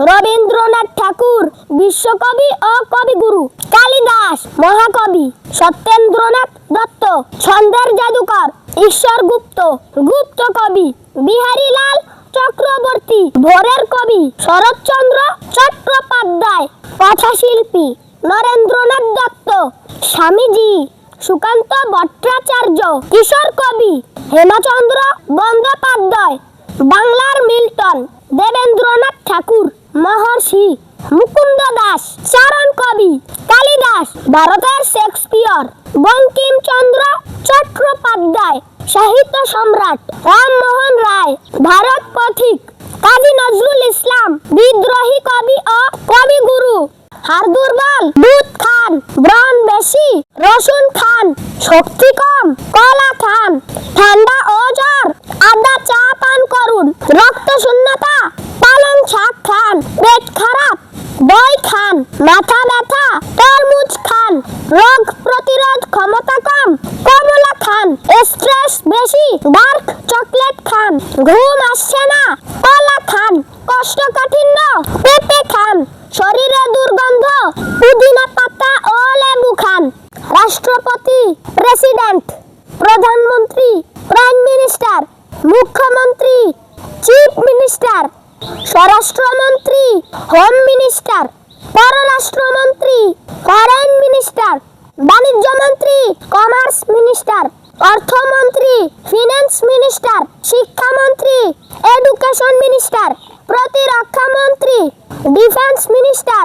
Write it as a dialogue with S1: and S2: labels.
S1: রবীন্দ্রনাথ ঠাকুর বিশ্বকবি ও কবিগুরু, কালিদাস মহাকবি, সত্যেন্দ্রনাথ দত্ত ছন্দের জাদুকর, ঈশ্বর গুপ্ত গুপ্ত কবি, বিহারীলাল চক্রবর্তী ভোরের কবি, শরৎচন্দ্র চট্টোপাধ্যায় কথাশিল্পী, নরেন্দ্রনাথ দত্ত স্বামীজি, সুকান্ত ভট্টাচার্য কিশোর কবি, হেমচন্দ্র বন্দ্যোপাধ্যায় বাংলার মিল্টন, দেবেন্দ্রনাথ ঠাকুর মহর্ষি, মুকুন্দ দাস চারণ কবি, কালিদাস ভারতের শেক্সপিয়র, বঙ্কিমচন্দ্র চট্টোপাধ্যায় সাহিত্য সম্রাট, রামমোহন রায় ভারত পথিক, কাজী নজরুল ইসলাম বিদ্রোহী কবি ও কবিগুরু, হাড় দুর্বল দুধ খান, ব্রণ বেশি রসুন খান, শক্তি কম কলা খান, ঠান্ডা ও জ্বর আদা চা পান করুন, রক্ত শূন্যতা পালং শাক খান, পেট খারাপ দই খান, মাথা ব্যথা তরমুজ খান, রোগ প্রতিরোধ ক্ষমতা কম কমলা খান, স্ট্রেস বেশি ডার্ক চকলেট খান, ঘুম আসছে না কলা খান, কোষ্ঠকাঠিন্য পেঁপে খান, শরীরে দুর্গন্ধ পুদিনা পাতা ও লেবু খান। রাষ্ট্রপতি প্রেসিডেন্ট, প্রধানমন্ত্রী প্রাইম মিনিস্টার, মুখ্যমন্ত্রী চিফ মিনিস্টার, স্বরাষ্ট্রমন্ত্রী হোম মিনিস্টার, পররাষ্ট্রমন্ত্রী ফরেন মিনিস্টার, বাণিজ্য মন্ত্রী কমার্স মিনিস্টার, অর্থমন্ত্রী ফিনান্স মিনিস্টার, শিক্ষামন্ত্রী এডুকেশন মিনিস্টার, প্রতিরক্ষা মন্ত্রী ডিফেন্স মিনিস্টার।